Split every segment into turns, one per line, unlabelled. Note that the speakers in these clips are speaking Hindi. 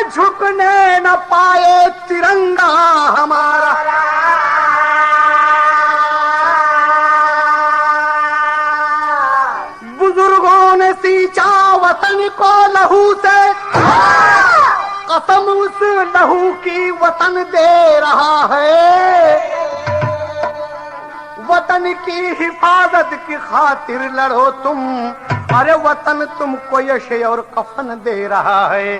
झुकने न पाए तिरंगा हमारा। बुजुर्गों ने सींचा वतन को लहू से, कसम उस लहू की वतन दे रहा है। वतन की हिफाजत की खातिर लड़ो तुम, अरे वतन तुमको यश और कफन दे रहा है।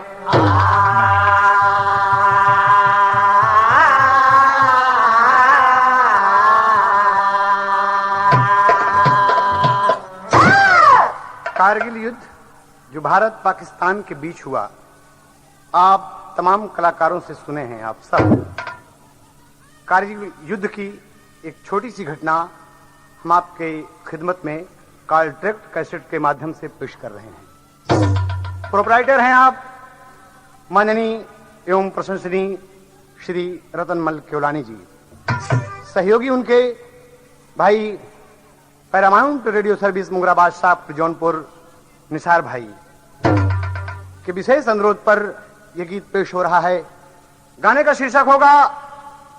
कारगिल युद्ध जो भारत पाकिस्तान के बीच हुआ, आप तमाम कलाकारों से सुने हैं आप सब। कारगिल युद्ध की एक छोटी सी घटना हम आपके खिदमत में कॉन्ट्रैक्ट कैसेट के माध्यम से पेश कर रहे हैं। प्रोपराइटर हैं आप माननीय एवं प्रशंसनीय श्री रतनमल केवलानी जी। सहयोगी उनके भाई पैरामाउंट रेडियो सर्विस मुंगरा बादशाह जौनपुर निसार भाई के विशेष अनुरोध पर यह गीत पेश हो रहा है। गाने का शीर्षक होगा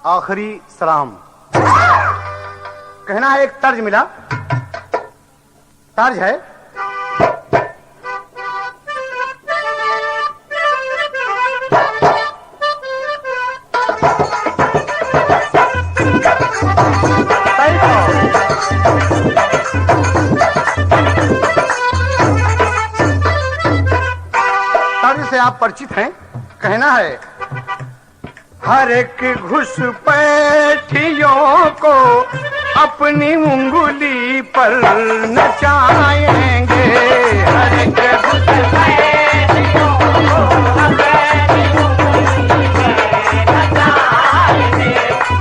आखिरी सलाम। कहना है एक तर्ज मिला, तर्ज है तर्ज से आप परिचित हैं। कहना है हर एक घुसपैठियों को अपनी उंगली पर नचाएंगे। हर एक घुसपैठियों को अपनी उंगली पर नचाएंगे।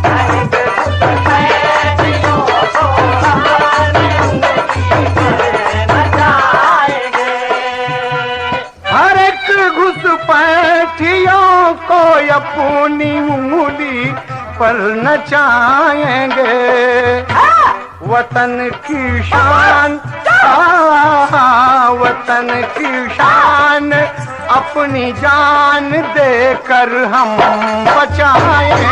हर एक घुसपैठियों को अपनी उंगली पर नचाएंगे। हर एक घुसपैठियों को अपनी उंगली पर नचाएंगे। वतन की शान, वतन की शान अपनी जान देकर हम बचाएंगे।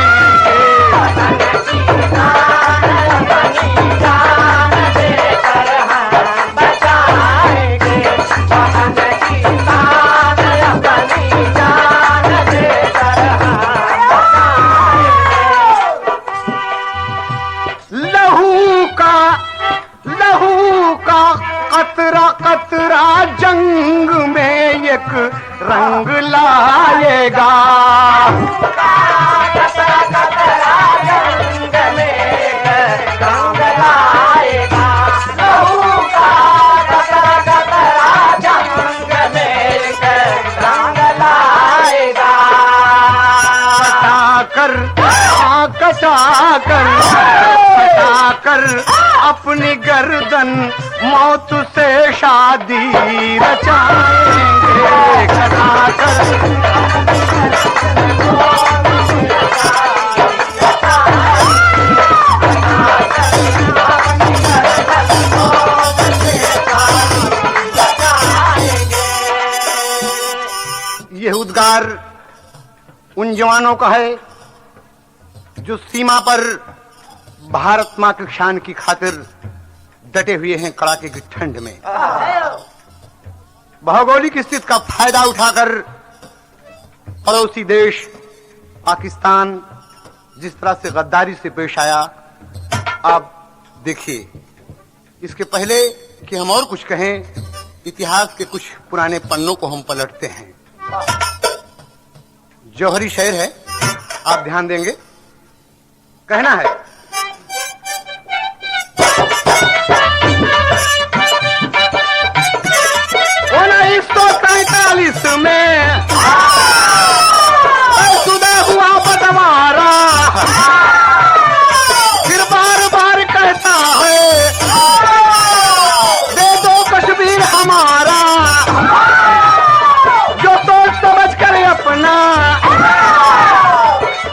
वतन की शान अपनी जान देकर हम बचाएंगे। वतन की शान अपनी जान देकर हम बचाएंगे। लहू का कतरा कतरा जंग में एक रंग लाएगा। कतरा कतरा जंग में एक रंग लाएगा। लहू का कतरा कतरा जंग में एक रंग लाएगा। कटाकर अपनी गर्दन मौत से शादी रचाएंगे। यह उद्गार उन जवानों का है जो सीमा पर भारत मां की शान की खातिर डटे हुए हैं कड़ाके की ठंड में। भौगोलिक स्थिति का फायदा उठाकर पड़ोसी देश पाकिस्तान जिस तरह से गद्दारी से पेश आया, आप देखिए। इसके पहले कि हम और कुछ कहें, इतिहास के कुछ पुराने पन्नों को हम पलटते हैं। जौहरी शेर है, आप ध्यान देंगे। कहना है, में सुधा हुआ बदमारा, फिर बार बार कहता है दे दो कश्मीर हमारा। जो सोच समझ कर अपना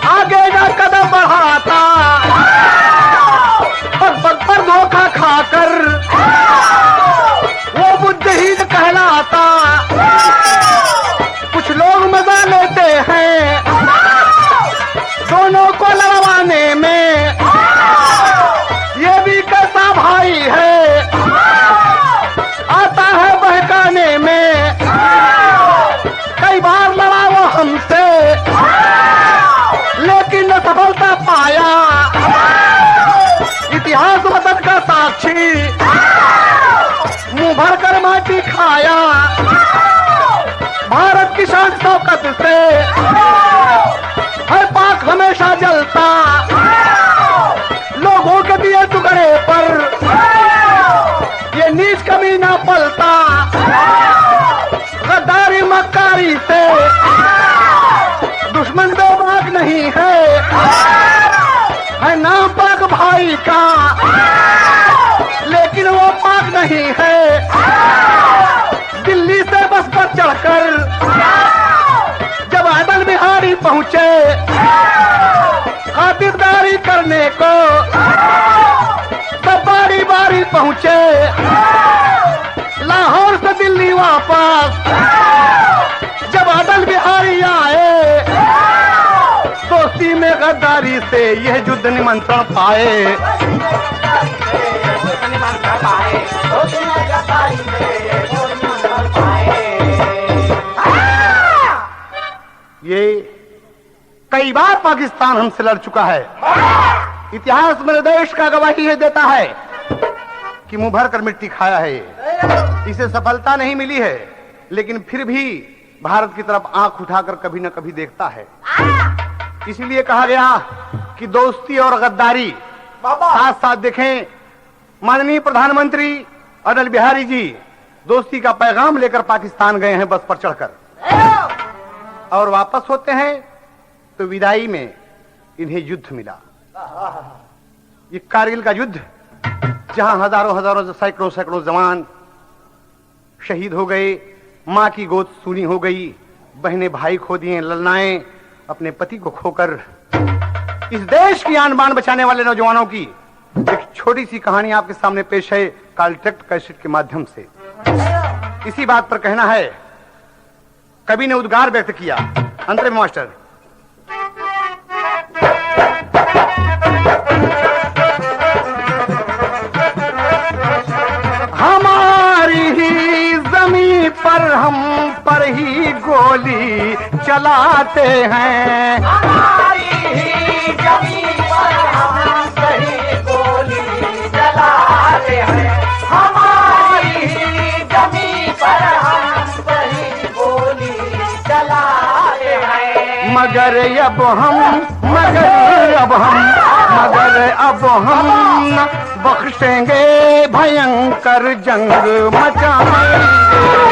आगे ना कदम बढ़ाता, पग पर धोखा खाकर वो बुद्धिहीन कहलाता। कुछ लोग मजा लेते हैं दोनों को लड़वाने में, ये भी कैसा भाई है आता है बहकाने में। कई बार लड़ा वो हमसे लेकिन न सफलता पाया। इतिहास वतन का साक्षी मुंह भरकर माटी खाया। भारत की शान शौकत से हर पाक हमेशा जलता। लोगों के दिए टुकड़े पर ये नीच कभी ना पलता। गद्दारी मक्कारी से दुश्मन बेबाक नहीं है नाम पाक भाई का, लेकिन वो पाक नहीं है। दिल्ली से बस पर चढ़कर जब अटल बिहारी पहुंचे खातिरदारी करने को, तब बारी बारी पहुंचे लाहौर से दिल्ली वापस। जब अटल बिहारी आए दोस्ती में गद्दारी से यह युद्ध निमंत्रण पाए। ये कई बार पाकिस्तान हमसे लड़ चुका है। इतिहास मेरे देश का गवाही है देता है कि मुंह भर कर मिट्टी खाया है। इसे सफलता नहीं मिली है, लेकिन फिर भी भारत की तरफ आंख उठाकर कभी न कभी देखता है। इसीलिए कहा गया कि दोस्ती और गद्दारी साथ साथ देखें। माननीय प्रधानमंत्री अटल बिहारी जी दोस्ती का पैगाम लेकर पाकिस्तान गए हैं बस पर चढ़कर, और वापस होते हैं तो विदाई में इन्हें युद्ध मिला। ये कारगिल का युद्ध, जहां हजारों हजारों सैकड़ों सैकड़ों जवान शहीद हो गए, मां की गोद सूनी हो गई, बहनें भाई खो दिए, ललनाएं अपने पति को खोकर। इस देश की आन बान बचाने वाले नौजवानों की एक छोटी सी कहानी आपके सामने पेश है कॉन्ट्रैक्ट कैसेट के माध्यम से। इसी बात पर कहना है, कवि ने उद्गार व्यक्त किया। अंतरे में मास्टर, हमारी ही जमीन पर हम पर ही गोली चलाते हैं।
हमारी ही जमीन पर हम पर ही गोली चलाते हैं। हमारी ही जमीन पर हम पर ही गोली चलाते हैं।
मगर अब हम न बख्शेंगे, भयंकर जंग मचाएंगे।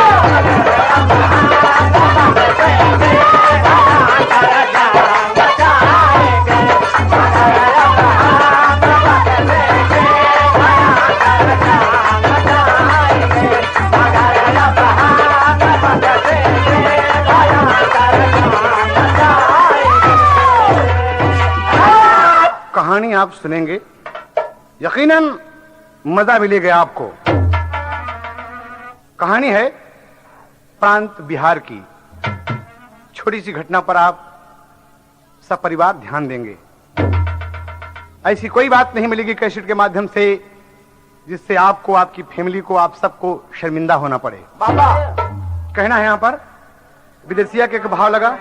कहानी आप सुनेंगे, यकीनन मजा मिलेगा आपको। कहानी है प्रांत बिहार की। छोटी सी घटना पर आप सब परिवार ध्यान देंगे। ऐसी कोई बात नहीं मिलेगी कैसेट के माध्यम से जिससे आपको, आपकी फैमिली को, आप सबको शर्मिंदा होना पड़े।
बाबा
कहना है यहां पर विदेशिया के एक भाव लगा।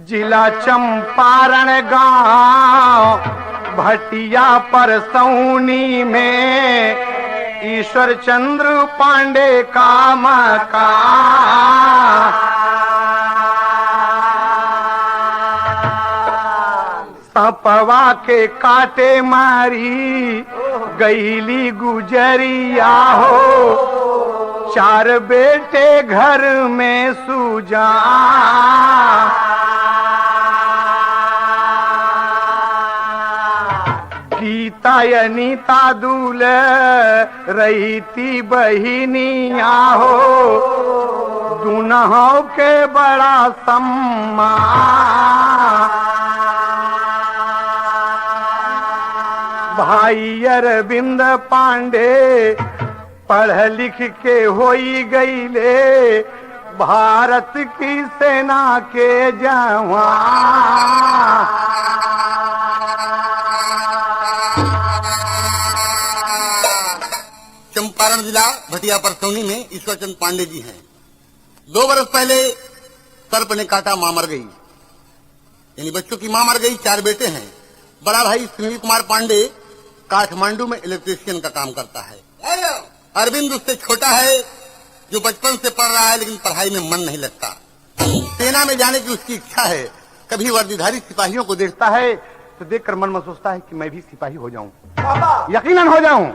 जिला चंपारण गांव भटिया पर सौनी में ईश्वर चंद्र पांडे का मकान। सपवा के काटे मारी गईली गुजरिया हो, 4 बेटे घर में सूजा। गीता अनीता दूल रही बहिनिया हो, दुनहों के बड़ा सम्मान। भाई अरविंद पांडे पढ़ लिख के होई गईले भारत की सेना के जवान।
चंपारण जिला भटिया परसौनी में ईश्वरचंद पांडे जी हैं। 2 वर्ष पहले सर्प ने काटा, मां मर गई, यानी बच्चों की मां मर गई। 4 बेटे हैं। बड़ा भाई सुनील कुमार पांडे काठमांडू में इलेक्ट्रीशियन का काम करता है। अरविंद उससे छोटा है, जो बचपन से पढ़ रहा है लेकिन पढ़ाई में मन नहीं लगता।
सेना में जाने की उसकी इच्छा है। कभी वर्दीधारी सिपाहियों को देखता है तो देखकर मन में सोचता है कि मैं भी सिपाही हो जाऊं, यकीनन हो जाऊं।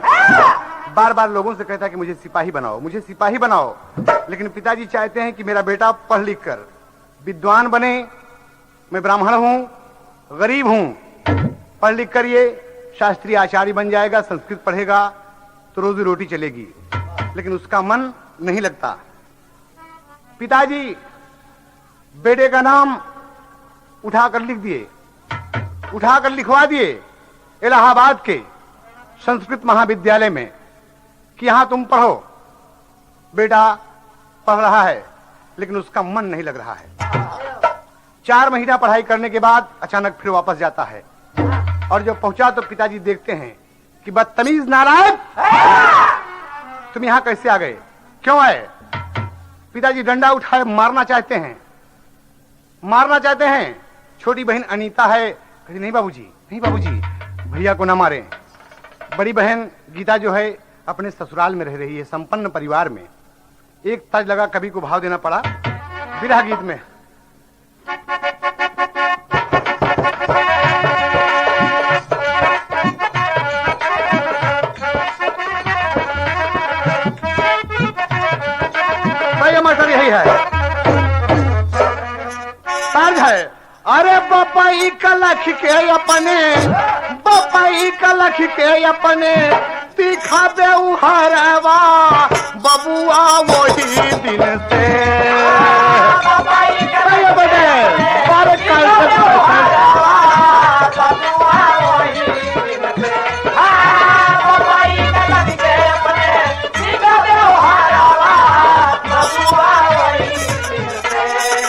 बार बार लोगों से कहता है कि मुझे सिपाही बनाओ, मुझे सिपाही बनाओ। लेकिन पिताजी चाहते हैं कि मेरा बेटा पढ़ लिख कर विद्वान बने। मैं ब्राह्मण हूं, गरीब हूं, पढ़ लिख कर ये शास्त्रीय आचार्य बन जाएगा, संस्कृत पढ़ेगा तो रोजी रोटी चलेगी। लेकिन उसका मन नहीं लगता। पिताजी बेटे का नाम उठाकर लिख दिए, उठाकर लिखवा दिए इलाहाबाद के संस्कृत महाविद्यालय में कि यहां तुम पढ़ो। बेटा पढ़ रहा है लेकिन उसका मन नहीं लग रहा है। 4 महीना पढ़ाई करने के बाद अचानक फिर वापस जाता है और जब पहुंचा तो पिताजी देखते हैं कि बदतमीज नारायण, तुम यहां कैसे आ गए, क्यों आए? पिताजी डंडा उठाए मारना चाहते हैं, मारना चाहते हैं। छोटी बहन अनीता है, कहती नहीं बाबूजी, नहीं बाबूजी, भैया को ना मारें। बड़ी बहन गीता जो है अपने ससुराल में रह रही है, संपन्न परिवार में। एक तर्ज लगा, कवि को भाव देना पड़ा विरह गीत में। मास्टर यही है, तर्ज है। अरे बपाई कलख के अपने, बपाई कलख के अपने तीखा बेउहरवा बबुआ वही दिन से।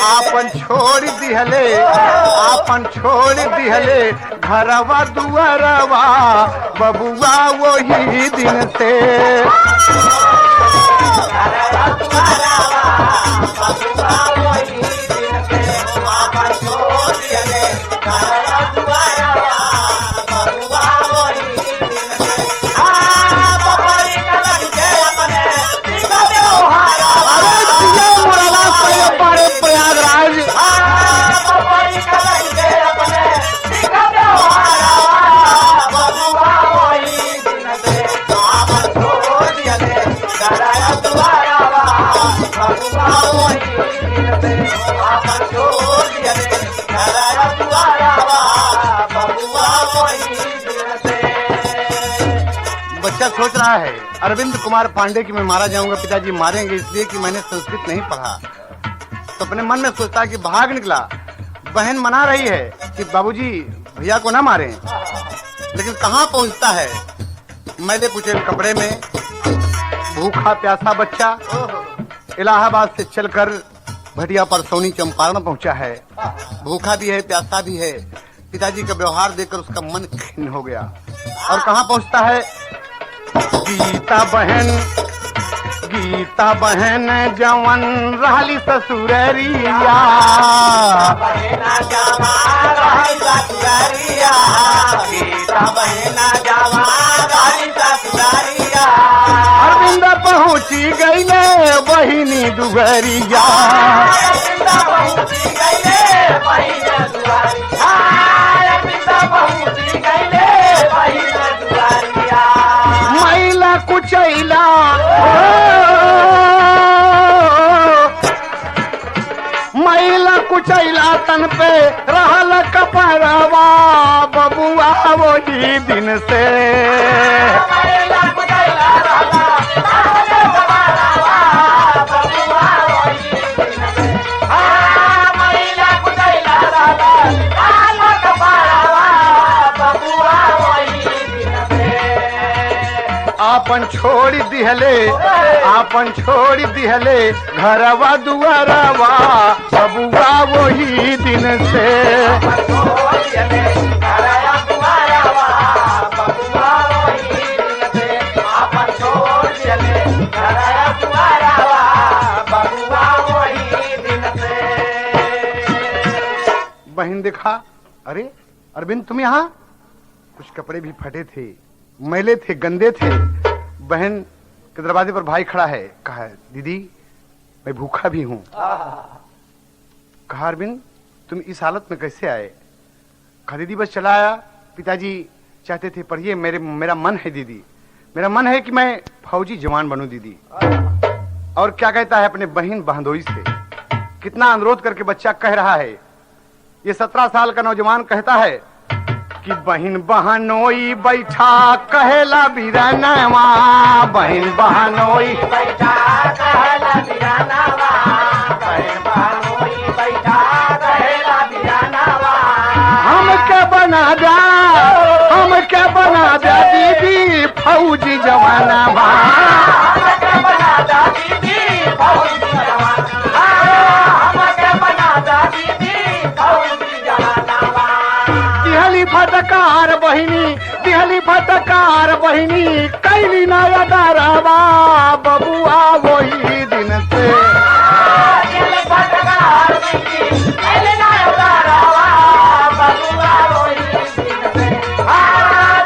आपन छोड़ दिहले, आपन छोड़ दिहले घरवा दुआरवा बबुआ वही दिन से। बच्चा सोच रहा है अरविंद कुमार पांडे की मैं मारा जाऊंगा, पिताजी मारेंगे इसलिए कि मैंने संस्कृत नहीं पढ़ा। तो अपने मन में सोचता है कि भाग निकला। बहन मना रही है कि बाबूजी भैया को ना मारें, लेकिन कहाँ पहुंचता है मैले कुचेल कपड़े में, भूखा प्यासा बच्चा इलाहाबाद से चलकर भटिया परसौनी चंपारण पहुंचा है। भूखा भी है, प्यासा भी है। पिताजी का व्यवहार देखकर उसका मन खिन्न हो गया और कहाँ पहुंचता है? गीता बहन जवन रहली ससुररिया,
बहना जावा रही ससुरारिया, गीता बहना जावा रही ससुरारिया।
अरविंद पहुंची गईले बहिनी दुबरिया,
अरविंद पहुंची गईले बहिन दुआरिया, अरविंद पहुंची गईले बहिन दुआरिया।
मैला कुचैला मैला कुचैला तन पे रहल कपरवा, बबुआ वही दिन से
मैला कुचैला रहला, रहल कपरवा, बबुआ वही दिन से। मैला कुचैला रहला, रहल कपरवा, बबुआ वही दिन से।
आपन छोड़ दिहले घरवा दुआरवा, बबुआ वही दिन से बहन देखा, अरे अरविंद तुम यहाँ? कुछ कपड़े भी फटे थे, मैले थे, गंदे थे। बहन के दरवाजे पर भाई खड़ा है। कहा दीदी मैं भूखा भी हूँ। कहा अरविंद तुम इस हालत में कैसे आए? कहा दीदी बस चला आया, पिताजी चाहते थे पढ़िए, मेरा मन है दीदी, मेरा मन है कि मैं फौजी जवान बनूं दीदी। और क्या कहता है अपने बहन बहनोई से, कितना अनुरोध करके बच्चा कह रहा है। ये 17 साल का नौजवान कहता है कि बहन बहनोई बैठा कहेला बिरनवा, बहन बहनोई
बैठा कहला बिरानावा, बहन बहनोई बैठा कहला बिरानावा।
हमके बना दे दीदी फौजी जवानवा,
हमके बना दा दीदी फौजी जवान, हमके बना दा दीदी फौजी जवानवा।
दिहली फटकार बहिनी कैली नया दारवा, बबुआ वही दिन से
दिल फटकार बहिनी कैली नया दारवा, बबुआ वही दिन से।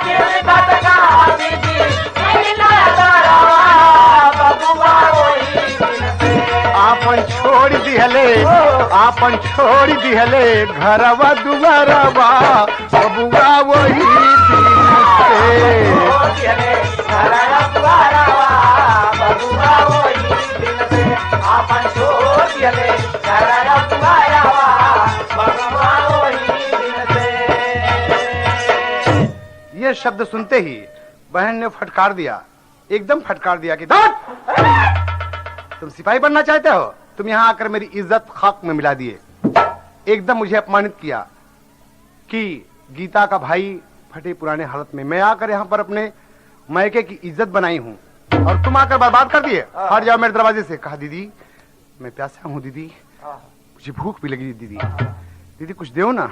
दिल फटकार बहिनी कैली नया दारवा, बबुआ वही दिन से।
आपन छोड़ दिहले घरवा दुआरवा, बबुआ वही दिन से ये शब्द सुनते ही बहन ने फटकार दिया, एकदम फटकार दिया कि तुम सिपाही बनना चाहते हो? तुम यहाँ आकर मेरी इज्जत खाक में मिला दिए। एकदम मुझे अपमानित किया कि गीता का भाई फटे पुराने हालत में, मैं आकर यहाँ पर अपने मैके की इज्जत बनाई हूँ और तुम आकर बर्बाद कर दिए। हट जाओ मेरे दरवाजे से। कहा दीदी मैं प्यासा हूँ दीदी, मुझे भूख भी लगी दीदी, दीदी कुछ दो ना।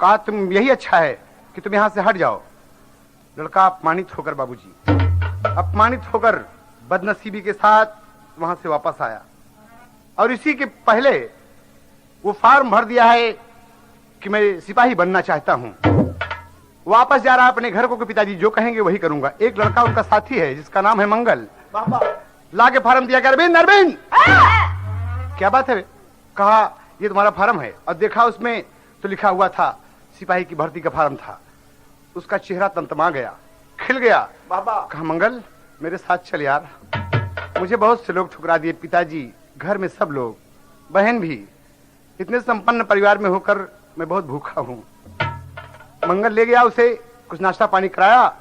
कहा तुम यही अच्छा है कि तुम यहाँ से हट जाओ। लड़का अपमानित होकर, बाबूजी अपमानित होकर बदनसीबी के साथ वहां से वापस आया और इसी के पहले वो फॉर्म भर दिया है कि मैं सिपाही बनना चाहता हूं। वापस जा रहा है अपने घर को कि पिताजी जो कहेंगे वही करूंगा। एक लड़का उनका साथी है जिसका नाम है मंगल, लाके फॉर्म दिया कि अरविंद अरविंद क्या बात है? कहा ये तुम्हारा फॉर्म है। और देखा उसमें तो लिखा हुआ था सिपाही की भर्ती का फॉर्म था। उसका चेहरा तमतमा गया, खिल गया। कहा मंगल मेरे साथ चल यार, मुझे बहुत से लोग ठुकरा दिए, पिताजी, घर में सब लोग, बहन भी। इतने संपन्न परिवार में होकर मैं बहुत भूखा हूँ। मंगल ले गया उसे, कुछ नाश्ता पानी कराया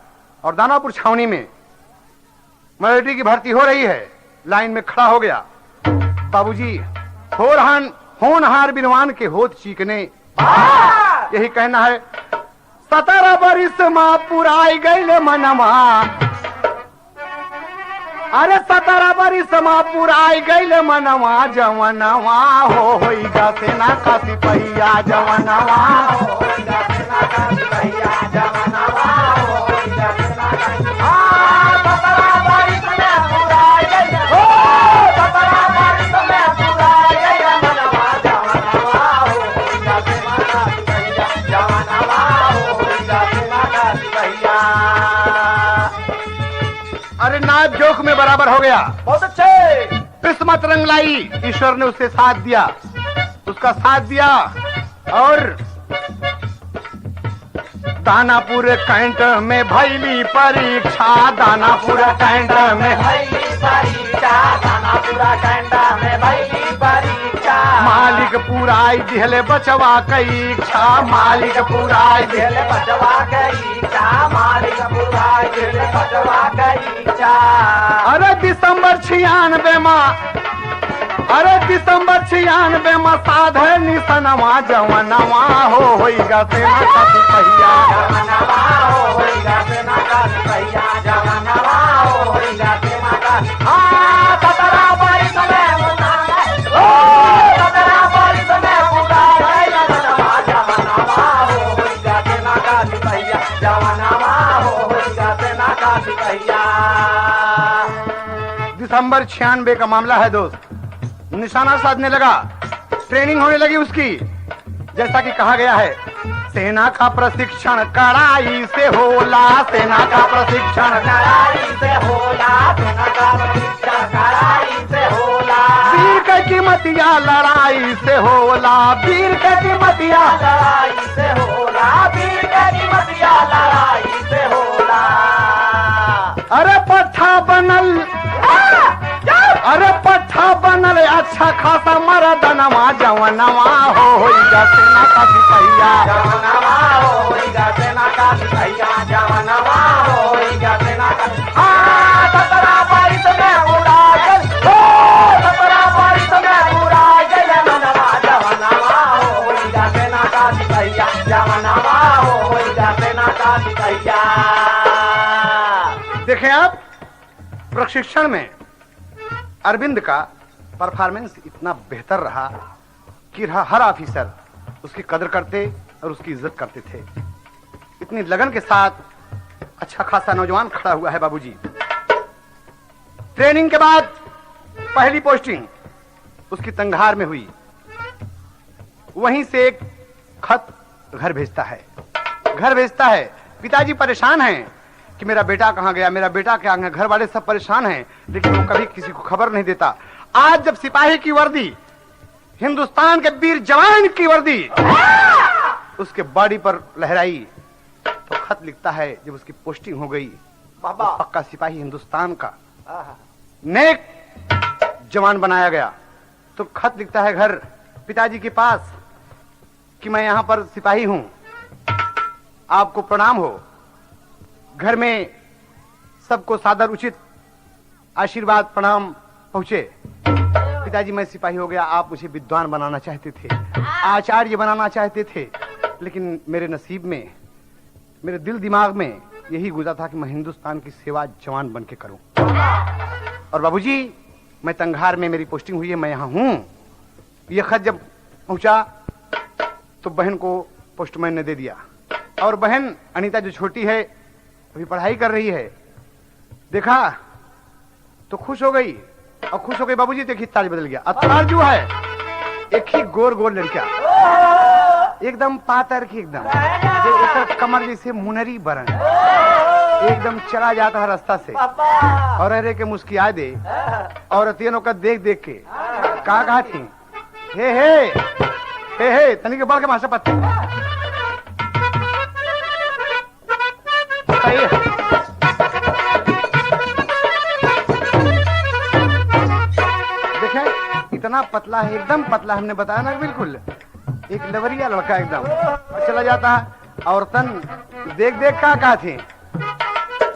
और दानापुर छावनी में मिलिट्री की भर्ती हो रही है, लाइन में खड़ा हो गया। बाबूजी होनहार बिनवान के होत चीकने, यही कहना है 17 बरिस माँ पुराई गईले मनमा, अरे 17 बरिस मा पुराई गईल मनवा जवनवा होइगा सेना का सिपहिया जवनवा
होइगा सेना का सिपहिया जवनवा होइगा सेना का 17 बरिस में पुराई गईल हो 17 बरिस में पुराई गईल मनवा जवनवा होइगा सेना का सिपहिया जवनवा होइगा सेना का सिपहिया।
अरे नाच जोक में बराबर हो गया।
बहुत अच्छे।
किस्मत रंग लाई, ईश्वर ने उसे साथ दिया, उसका साथ दिया और दानापुर कैंट में भैली परीक्षा, दानापुर कैंट में
भैली परीक्षा, दानापुर कैंट में भैली परीक्षा।
मालिक पुराई दिहले बचवा कई इच्छा, मालिक पुराई
दिहले बचवा कई इच्छा, मालिक पुराई दिहले बचवा कई इच्छा।
अरे दिसंबर 96 माँ, अरे दिसंबर 96 में साधे निसनवा जवनवा होइगा सेना का सिपहिया
जवनवा होइगा सेना का सिपहिया जवनवा होइगा सेना का। 17 बरिस में ओ 17 बरिस में पुराई गईल मनवा जवनवा होइगा सेना का सिपहिया जवनवा होइगा सेना का सिपहिया।
दिसंबर 96 का मामला है दोस्त। निशाना साधने लगा, ट्रेनिंग होने लगी उसकी। जैसा कि कहा गया है, सेना का प्रशिक्षण कड़ाई से होला, सेना का प्रशिक्षण
कड़ाई से होला, सेना का प्रशिक्षण कड़ाई से होला।
वीर के कीमतिया लड़ाई से होला, वीर के कीमतिया
लड़ाई से होला, वीर के कीमतिया लड़ाई से होला।
अरे पट्ठा बनल, अरे पट्ठा बनल अच्छा खासा मरदनवा जवनवा होइगा सेना का सिपहिया
जवनवा होइगा सेना का सिपहिया जवनवा होइगा सेना का। 17 बरिस में उड़ाई गईल हो 17 बरिस में उड़ाई गईल मनवा जवनवा होइगा सेना का सिपहिया जवनवा होइगा सेना का सिपहिया।
देखें आप, प्रशिक्षण में अरविंद का परफॉर्मेंस इतना बेहतर रहा कि हर ऑफिसर उसकी कदर करते और उसकी इज्जत करते थे। इतनी लगन के साथ अच्छा खासा नौजवान खड़ा हुआ है बाबूजी। ट्रेनिंग के बाद पहली पोस्टिंग उसकी तंगहार में हुई। वहीं से एक खत घर भेजता है। पिताजी परेशान हैं कि मेरा बेटा कहाँ गया, मेरा बेटा क्या गया। घर वाले सब परेशान हैं, लेकिन वो कभी किसी को खबर नहीं देता। आज जब सिपाही की वर्दी, हिंदुस्तान के वीर जवान की वर्दी उसके बॉडी पर लहराई, तो खत लिखता है जब उसकी पोस्टिंग हो गई, पक्का सिपाही हिंदुस्तान का नेक जवान बनाया गया। तो खत लिखता है घर पिताजी के पास कि मैं यहाँ पर सिपाही हूँ, आपको प्रणाम हो। घर में सबको सादर उचित आशीर्वाद प्रणाम पहुंचे। पिताजी मैं सिपाही हो गया, आप मुझे विद्वान बनाना चाहते थे, आचार्य बनाना चाहते थे, लेकिन मेरे नसीब में, मेरे दिल दिमाग में यही गुजरा था कि मैं हिंदुस्तान की सेवा जवान बन के करूं। और बाबूजी मैं तंगहार में मेरी पोस्टिंग हुई है, मैं यहाँ हूं। यह खत जब पहुंचा तो बहन को पोस्टमैन ने दे दिया, और बहन अनीता जो छोटी है अभी पढ़ाई कर रही है, देखा तो खुश हो गई। और खुश हो गई बाबूजी, देखिए ताज बदल गया। अतार जो है एक ही गोर गोर लड़का, एकदम पातर की, एकदम कमर जैसे मुनरी बरन, एकदम चला जाता है रास्ता से और अरे के मुस्किया दे। और तीनों का देख देख के कहा थी हे तनिक बढ़ के मास्टर पत्ते देखें इतना पतला है, एकदम पतला, हमने बताया ना बिल्कुल एक लवरिया लड़का एकदम चला जाता है। और तन देख देख कहा थी,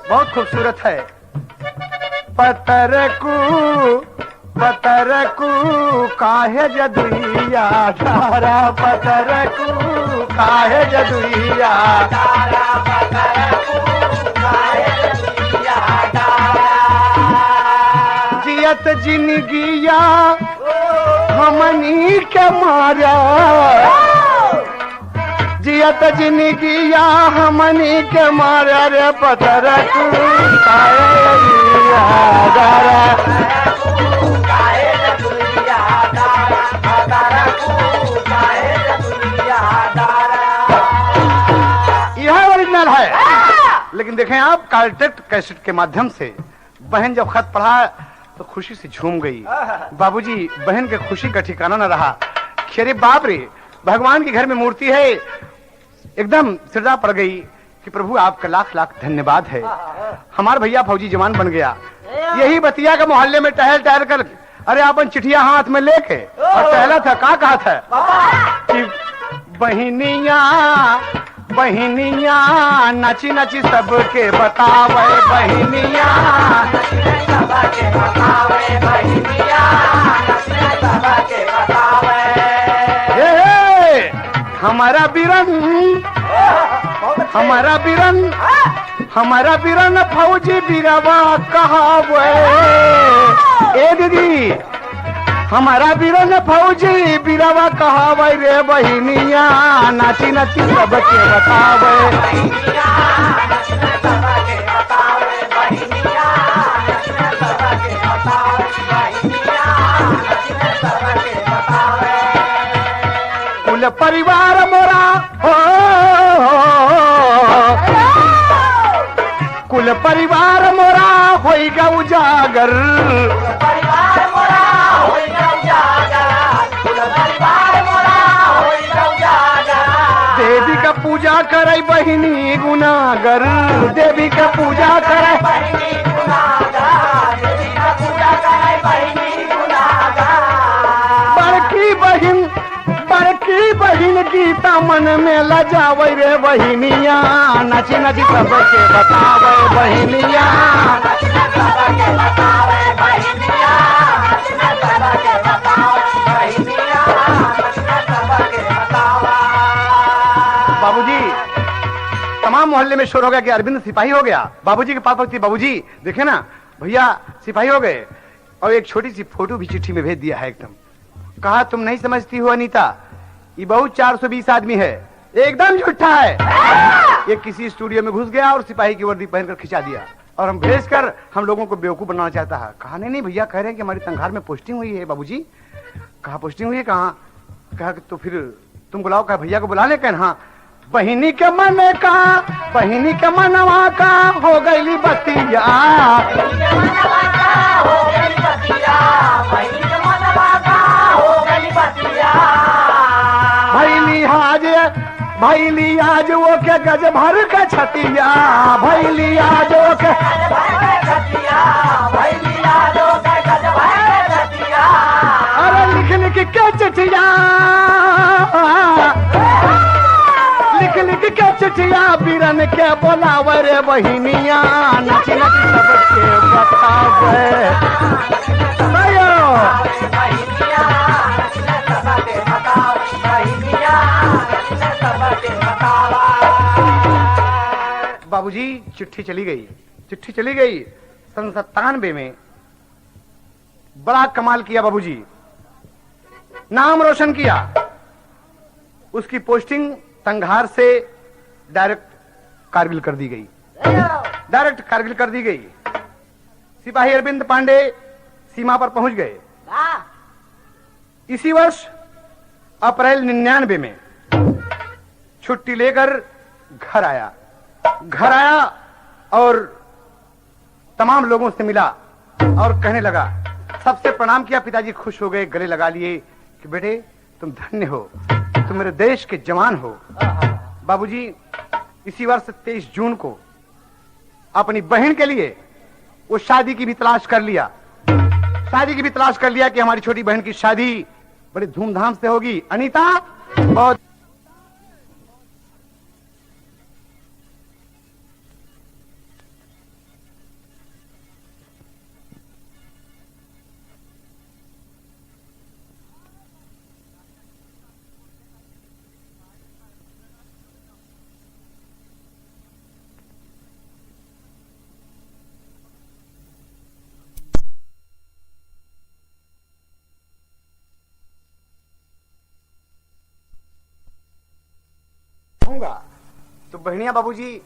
बहुत खूबसूरत है। पतरकू काहे जदुइया तारा, पतरकू काहे जदुइया तारा, जिंदगिया हमनी के मारा जियत जिंदगिया हमनी के मारा रे पत्थर यह ओरिजिनल है। लेकिन देखें आप कार्टेट कैसेट के माध्यम से बहन जब खत पढ़ा तो खुशी से झूम गई। बाबूजी बहन के खुशी का ठिकाना न रहा। अरे बाप रे, भगवान के घर में मूर्ति है। एकदम श्रद्धा पड़ गई कि प्रभु आपका लाख लाख धन्यवाद है। हमारा भैया फौजी जवान बन गया। यही बतिया का मोहल्ले में टहल टहल कर अरे आपन चिठिया हाथ में लेके और टहला था। कहा था कि बहनिया बहनिया नची नची सबके बतावे बहनिया हमारा बीरन फौजी बीरवा कहावे। ए दीदी हमारा बीरन फौजी बीरवा कहावे रे बहनिया नाची नाची सबके बतावे। कुल परिवार मोरा हो कुल परिवार मोरा होइगा उजागर। देवी का पूजा करे बहिनी गुनागर। देवी का पूजा करे बड़की बहिन गीता मन में लजावे रे बहिनिया नची नची सबके बतावे बहिनिया। बाबूजी तमाम मोहल्ले में शोर हो गया कि अरविंद सिपाही हो गया। बाबूजी के पास पहुंची, बाबूजी देखे ना भैया सिपाही हो गए। और एक छोटी सी फोटो भी चिट्ठी में भेज दिया है। एकदम कहा तुम नहीं समझती हो अनीता, ये बहुत 420 आदमी है। एकदम झूठा है। ये किसी स्टूडियो में घुस गया और सिपाही की वर्दी पहनकर खिंचा दिया और हम भेजकर हम लोगों को बेवकूफ बनाना चाहता है। कहा नहीं भैया कह रहे हैं कि हमारी तंखार में पोस्टिंग हुई है। बाबूजी कहा पोस्टिंग हुई है कहाँ? कहा तो फिर तुम बुलाओ। कहा भैया को बुलाने कह। हाँ बहिनी के मन का बहिनी के मनवा का हो गई बतिया। भैली आज वो के गज भर के छतिया। भैली आज वो के अरे लिख लिख के चिठिया लिख के चिठिया बीरन के बोलावे रे बहिनिया नची नची सबके बतावे। बाबूजी चिट्ठी चली गई। चिट्ठी चली गई। सन 97 में बड़ा कमाल किया बाबूजी, नाम रोशन किया। उसकी पोस्टिंग तंघार से डायरेक्ट कारगिल कर दी गई। डायरेक्ट कारगिल कर दी गई। सिपाही अरविंद पांडे सीमा पर पहुंच गए। इसी वर्ष अप्रैल 99 में छुट्टी लेकर घर आया और तमाम लोगों से मिला और कहने लगा, सबसे प्रणाम किया। पिताजी खुश हो गए, गले लगा लिए कि बेटे तुम धन्य हो, तुम मेरे देश के जवान हो। बाबूजी इसी वर्ष 23 जून को अपनी बहन के लिए वो शादी की भी तलाश कर लिया। शादी की भी तलाश कर लिया कि हमारी छोटी बहन की शादी बड़े धूमधाम से होगी। अनीता बहुत बहनिया बाबूजी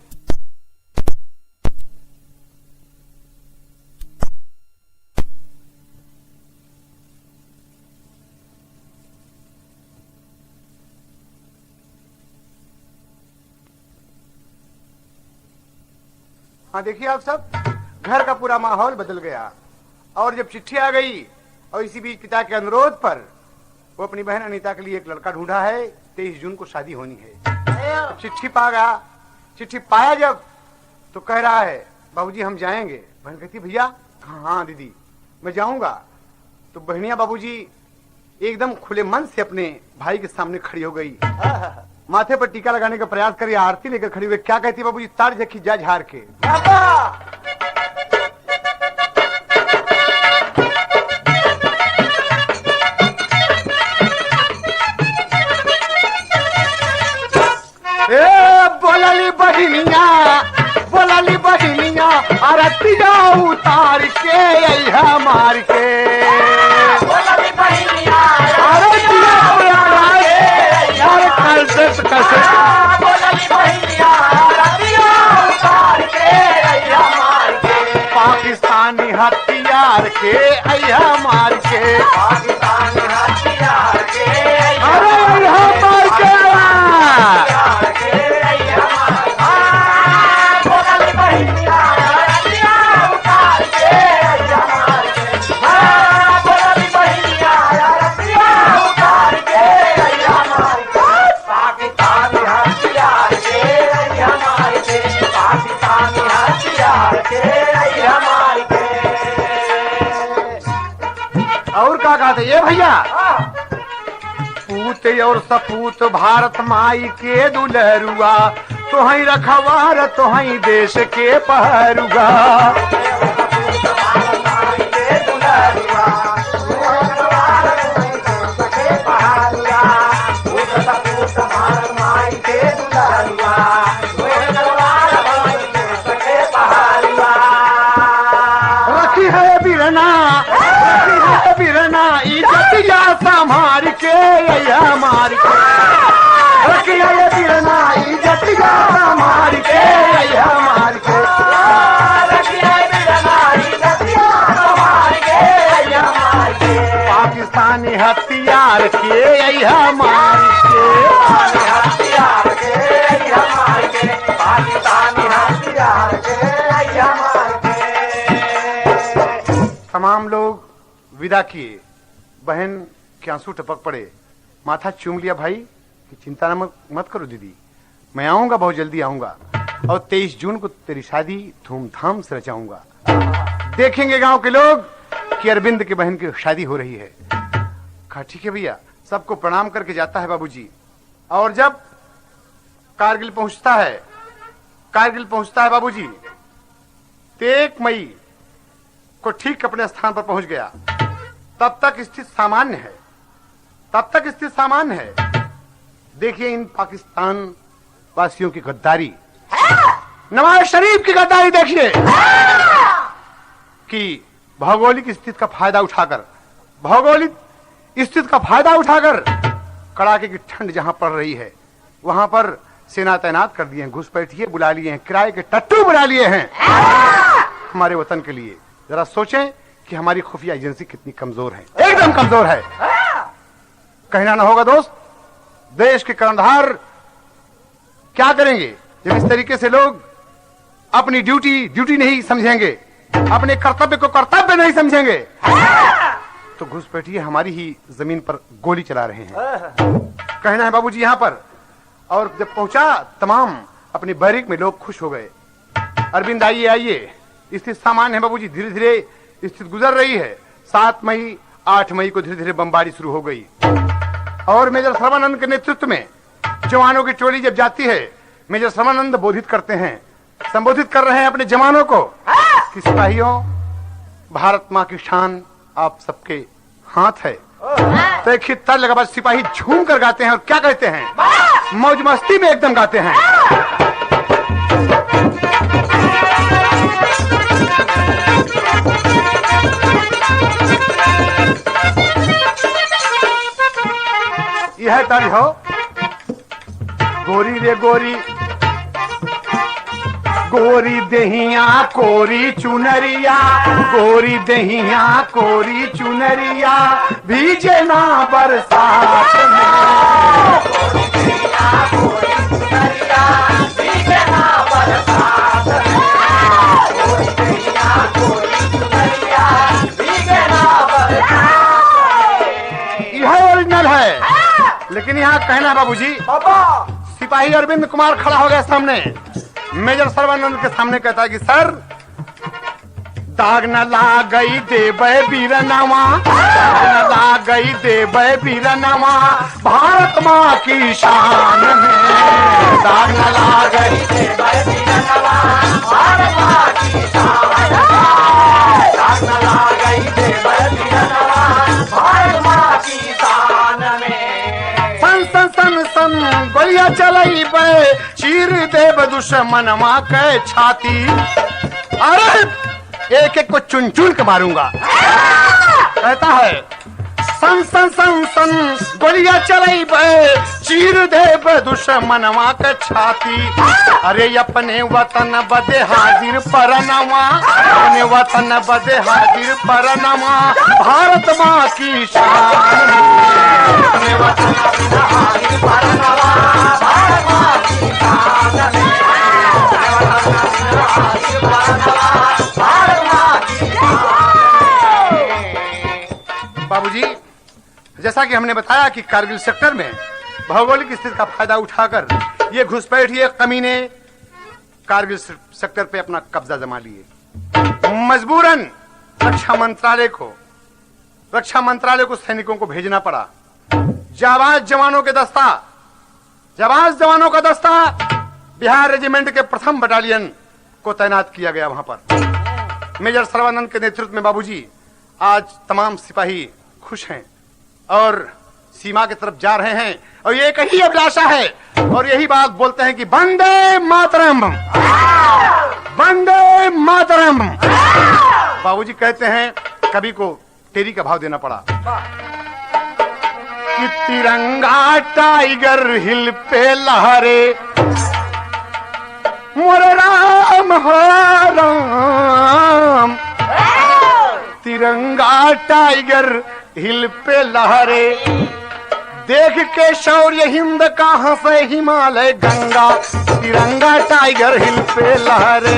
हाँ देखिए आप सब, घर का पूरा माहौल बदल गया। और जब चिट्ठी आ गई और इसी बीच पिता के अनुरोध पर वो अपनी बहन अनीता के लिए एक लड़का ढूंढा है। 23 जून को शादी होनी है। चिट्ठी पा गया, चिट्ठी पाया जब तो कह रहा है बाबूजी हम जाएंगे। बहन कहती भैया। हाँ दीदी मैं जाऊंगा। तो बहनिया बाबूजी एकदम खुले मन से अपने भाई के सामने खड़ी हो गई, माथे पर टीका लगाने का प्रयास करी, आरती लेकर खड़ी हुई। क्या कहती बाबूजी? तार जखी जा झार के। बोलली बहिनिया आरती जाऊ उतार के यही मार के। बोलली बहिनिया आरती उतार के यही मार के। पाकिस्तानी हथियार के अया मार के। पाकिस्तानी हथियार के अरे मार के। और क्या कहते ये भैया? पूत और सपूत भारत माई के दुलरुआ, तो ही रखवार तो ही देश के पहरुआ। रखी है बिरना इज्जतिया संभार के या मार के। रखी है बिरना इज्जतिया संभार के या मार के। रखी है बिरना इज्जतिया संभार के या मार के। पाकिस्तानी हथियार के या मार के। हथियार के या मार के। पाकिस्तानी हथियार के या मार के। तमाम लोग विदा किए। बहन के आंसू टपक पड़े, माथा चूम लिया भाई कि चिंता मत करो दीदी, मैं आऊंगा, बहुत जल्दी आऊंगा और 23 जून को तेरी शादी धूमधाम से रचाऊंगा। देखेंगे गांव के लोग कि अरविंद की बहन की शादी हो रही है। कहा ठीक है भैया। सबको प्रणाम करके जाता है बाबूजी। और जब कारगिल पहुंचता है बाबूजी, 1 मई को ठीक अपने स्थान पर पहुंच गया। तब तक स्थिति सामान्य है। देखिए इन पाकिस्तान वासियों की गद्दारी, नवाज शरीफ की गद्दारी देखिए कि भौगोलिक स्थिति का फायदा उठाकर कड़ाके की ठंड जहां पड़ रही है वहां पर सेना तैनात कर दिए हैं, घुसपैठिए बुला लिए हैं, किराए के टट्टू बुला लिए हैं हमारे वतन के लिए। जरा सोचें कि हमारी खुफिया एजेंसी कितनी कमजोर है, एकदम कमजोर है। कहना ना होगा दोस्त, देश के कर्णधार क्या करेंगे जब इस तरीके से लोग अपनी ड्यूटी नहीं समझेंगे, अपने कर्तव्य को कर्तव्य नहीं समझेंगे, तो घुसपैठिए हमारी ही जमीन पर गोली चला रहे हैं। कहना है बाबूजी यहाँ पर। और जब पहुंचा तमाम अपने बैरिक में लोग खुश हो गए। अरविंद आइए, स्थिति सामान्य है बाबूजी, धीरे धीरे स्थिति गुजर रही है। 7 मई 8 मई को धीरे धीरे बमबारी शुरू हो गई और मेजर सर्वानंद के नेतृत्व में जवानों की टोली जब जाती है, मेजर सर्वानंद संबोधित कर रहे हैं अपने जवानों को कि सिपाहियों, भारत माँ की शान आप सबके हाथ है। तो एक ही तर्ज लगा बाद सिपाही झूम कर गाते हैं और क्या कहते हैं, मौज मस्ती में एकदम गाते हैं। यह तर्ज हो, गोरी रे गोरी गोरी दहिया कोरी चुनरिया, गोरी दहिया कोरी चुनरिया, भीजे ना बरसात में।
गोरी दहिया कोरी चुनरिया, भीगे ना बरसात में। गोरी दहिया कोरी चुनरिया, भीगे ना बरसात में।
यह ओरिजिनल है, लेकिन यहाँ कहना बाबूजी,
बाबा
सिपाही अरविंद कुमार खड़ा हो गया सामने, मेजर सर्वानंद के सामने कहता है कि सर, दाग न ला गई देवे वीरनामा, दाग न ला गई देवे वीरनामा, भारत माँ की शान में। दाग न ला गई
देवे वीरनामा, भारत माँ की शान में। दाग न ला गई देवे वीरनामा, भारत माँ की शान में।
सन सन सन सन गोलियां चलाई बे, चीर देव दुश्मनमा के छाती। अरे एक एक को चुन चुन के मारूंगा, कहता है। सन सन सन सन गोलियां चलाई बे, चीर देव दुश्मनमा के छाती। अरे अपने वतन बदे हाजिर परनमा, अपने वतन बदे हाजिर परनमा, भारत माँ की शान।
अपने वतन बदे हाजिर परनमा, भारत माँ की शान में। अपने वतन बदे हाजिर परनमा, भारत माँ की शान में।
बाबूजी, जैसा कि हमने बताया कि कारगिल सेक्टर में भौगोलिक स्थिति का फायदा उठाकर ये घुसपैठिए कमीने कारगिल सेक्टर पे अपना कब्जा जमा लिए। मजबूरन रक्षा मंत्रालय को सैनिकों को भेजना पड़ा। जाबाज जवानों का दस्ता बिहार रेजिमेंट के प्रथम बटालियन को तैनात किया गया वहां पर। मेजर सर्वानंद के नेतृत्व में बाबूजी आज तमाम सिपाही खुश हैं और सीमा की तरफ जा रहे हैं, और ये एक ही अभिलाषा है और यही बात बोलते हैं कि वंदे मातरम, वंदे मातरम। बाबूजी कहते हैं कवि को तेरी का भाव देना पड़ा कि तिरंगा टाइगर हिल पे लहरे, मोरे राम हो राम। तिरंगा टाइगर हिल पे लहरे, देख के शौर्य हिंद का हंसे हिमालय गंगा। तिरंगा टाइगर हिल पे लहरे,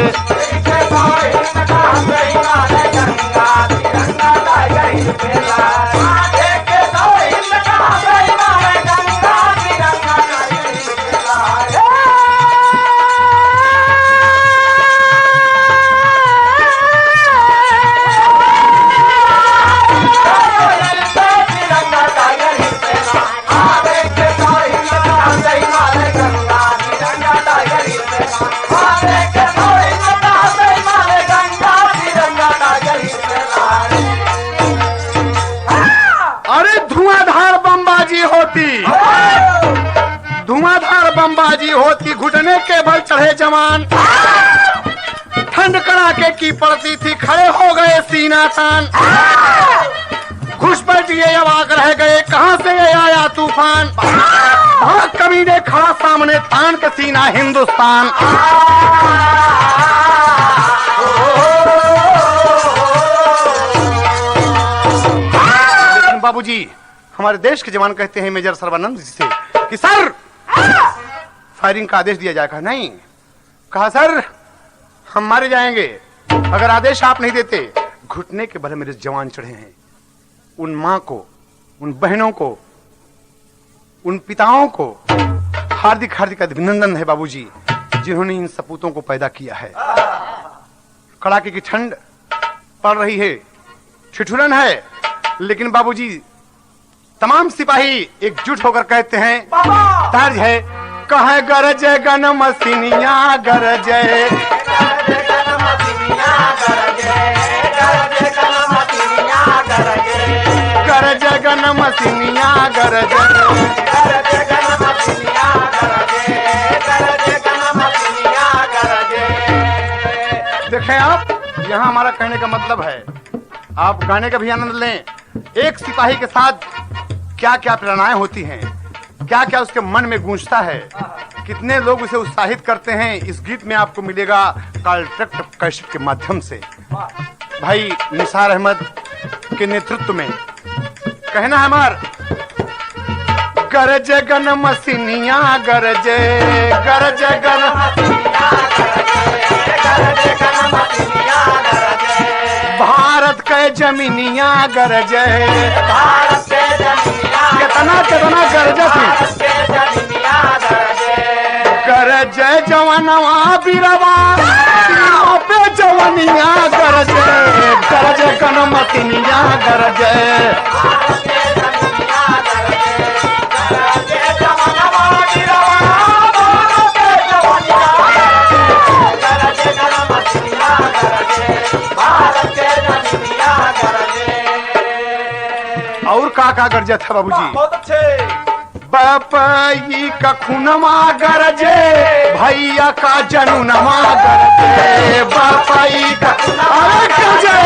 धुआंधार बमबाजी होती, घुटने के बल चढ़े जवान। ठंड कड़ाके की पड़ती थी, खड़े हो गए सीना तान। घुसपैठिए अवाक रह गए, कहां से ये आया तूफान। भाग कमीने खड़ा सामने, तान के सीना हिंदुस्तान। लेकिन बाबूजी, हमारे देश के जवान कहते हैं मेजर सर्वानंद जी से कि सर, फायरिंग का आदेश दिया जाएगा। नहीं, कहा सर हम मारे जाएंगे अगर आदेश आप नहीं देते। घुटने के बल मेरे जवान चढ़े हैं। उन मां को, उन बहनों को, उन पिताओं को हार्दिक हार्दिक अभिनंदन है बाबूजी, जिन्होंने इन सपूतों को पैदा किया है। कड़ाके की ठंड पड़ रही है, ठिठुरन है, लेकिन बाबूजी तमाम सिपाही एकजुट होकर कहते हैं, तर्ज है, कहे गरज गन मसीनिया गरजे, गरज गन मसीनिया गरजे। देखें आप, यहाँ हमारा कहने का मतलब है, आप गाने का भी आनंद लें। एक सिपाही के साथ क्या क्या प्रेरणाएं होती हैं, क्या क्या उसके मन में गूंजता है, कितने लोग उसे उत्साहित करते हैं इस गीत में आपको मिलेगा कॉन्ट्रैक्ट कैसेट के माध्यम से। भाई निसार अहमद के नेतृत्व में कहना है हमार गरज गन मसीनिया गरजे गरज गन भारत के जमीनिया गरजे कितना कितना गरजे गरजे जवानवा बीरवा पे जवानिया गरजे गरजे गन मसीनिया गरजे और का गरजे था बाबूजी?
बहुत अच्छे।
बापई का खूनमा गरजे भैया का जनुनमा गरजे बापई का गरजे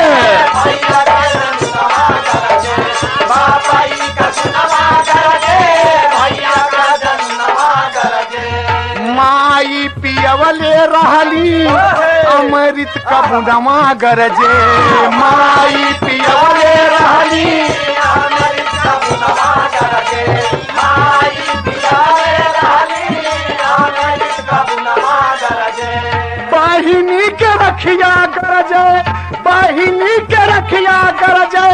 माई पियवले रहली अमृत का बुनमा गरजे माई पियवले रहली बहिनी के रखिया गरजे बहिनी के रखिया गरजे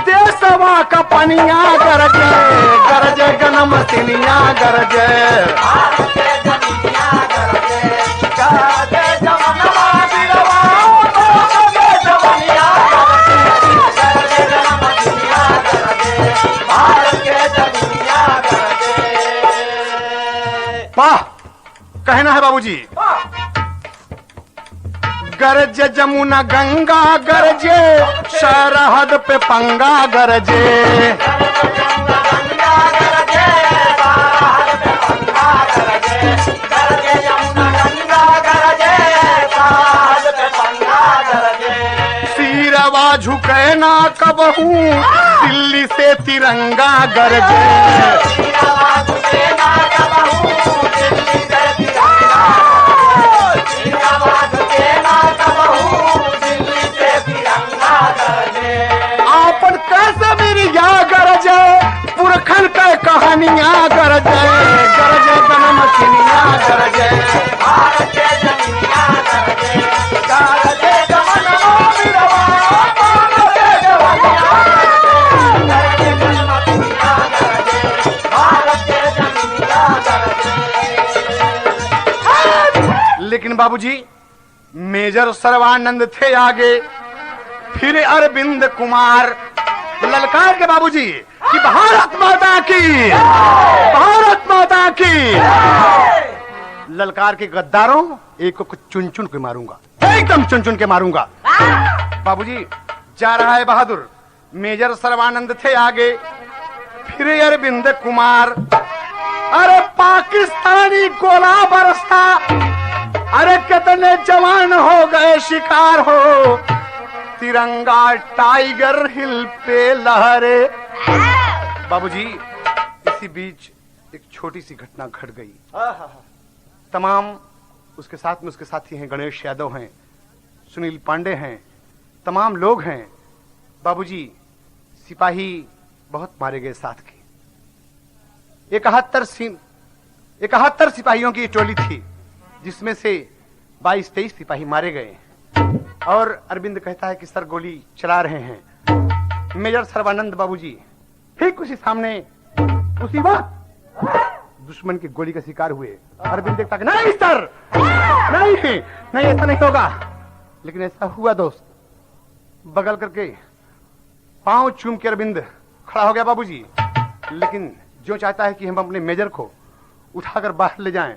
देशवा का पनिया गरजे गरजे गनम सिनिया गरजे वाह कहना है बाबूजी गरज जमुना गंगा गरजे सरहद पे पंगा गरजे सिरवा झुके ना कबहू दिल्ली से तिरंगा गरजे आपन कैसे मेरी या गरजे पुरखन के कहानियां गरजे गरजे गनम सिनिया गरजे लेकिन बाबूजी मेजर सर्वानंद थे आगे फिर अरविंद कुमार ललकार के बाबूजी कि भारत माता की भारत माता की ललकार के गद्दारों एक को चुन चुन के मारूंगा एकदम चुन चुन के मारूंगा। बाबूजी जा रहा है बहादुर मेजर सर्वानंद थे आगे फिर अरविंद कुमार अरे पाकिस्तानी गोला बरसा अरे कितने जवान हो गए शिकार हो तिरंगा टाइगर हिल पे लहरे। बाबूजी इसी बीच एक छोटी सी घटना घट गई। तमाम उसके साथ में उसके साथी हैं गणेश यादव हैं सुनील पांडे हैं तमाम लोग हैं। बाबूजी सिपाही बहुत मारे गए साथ के 71 सिपाहियों की टोली थी जिसमें से 22-23 सिपाही मारे गए और अरविंद कहता है कि सर गोली चला रहे हैं। मेजर सर्वानंद बाबूजी ठीक उसी सामने उसी वक्त दुश्मन की गोली का शिकार हुए। अरविंद देखता कि नहीं सर नहीं ऐसा नहीं होगा लेकिन ऐसा हुआ दोस्त। बगल करके पांव चूम के अरविंद खड़ा हो गया बाबूजी लेकिन जो चाहता है कि हम अपने मेजर को उठाकर बाहर ले जाएं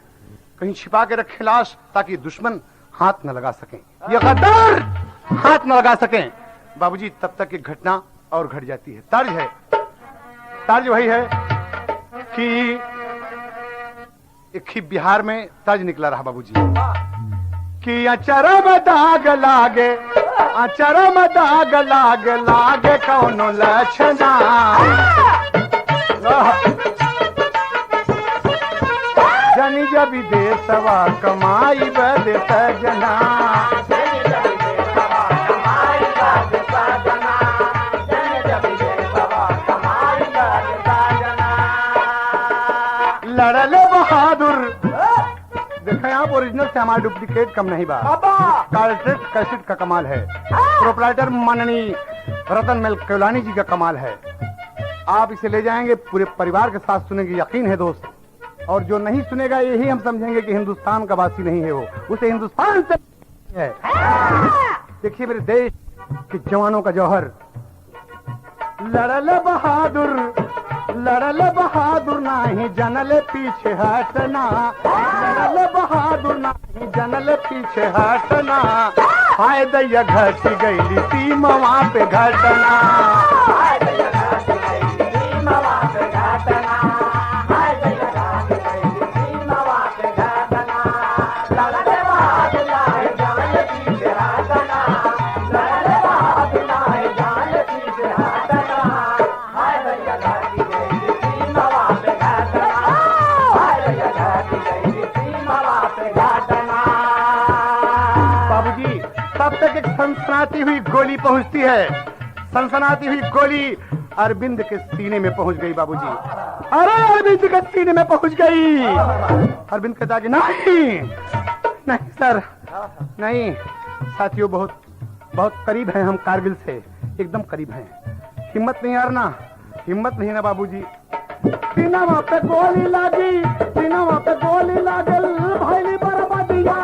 कहीं छिपा के रखें लाश ताकि दुश्मन हाथ न लगा सकें ये गद्दार हाथ न लगा सकें। बाबूजी तब तक एक घटना और घट जाती है। तर्ज वही है कि एक ही बिहार में तर्ज निकला रहा बाबूजी कि अचरा में दाग लागे लागे कौनो लक्षणा जनी जब दे देशवा कमाई बद सजना लड़ल बहादुर। देखें आप, ओरिजिनल से हमारा डुप्लीकेट कम नहीं बा। कार्ट्रिज कैसेट का कमाल है। प्रोपराइटर माननीय रतन मेल केवलानी जी का कमाल है। आप इसे ले जाएंगे, पूरे परिवार के साथ सुनेंगे, यकीन है दोस्त। और जो नहीं सुनेगा यही हम समझेंगे कि हिंदुस्तान का वासी नहीं है वो, उसे हिंदुस्तान से है। देखिए मेरे देश के जवानों का जौहर। लड़ल बहादुर नाही जनल पीछे हटना, लड़ल बहादुर नाही जनल पीछे हटना, हाय दैया घट गई सीमा पे घटना, हाय दैया घट गई सीमा पे घटना, हाय दैया घट गई सीमा पे घटना, लड़ल बहादुर नाही जनल पीछे हटना, लड़ल बहादुर नाही जनल पीछे हटना, हाय दैया घट गई सीमा पे घटना, हाय दैया घट गई सीमा पे घटना। बाबूजी, तब तक एक सनसनाती हुई गोली पहुंचती है। सनसनाती हुई गोली अरविंद के सीने में पहुंच गई बाबूजी। अरे अरविंद के सीने में पहुंच गई। अरविंद कहता कि नहीं नहीं सर, नहीं साथियों, बहुत बहुत करीब हैं हम कारगिल से, एकदम करीब हैं। हिम्मत नहीं हारना, हिम्मत नहीं ना बाबूजी। सीनावा पे गोली लागी, सीनावा पे गोली लागल, भैली बरबदिया हो,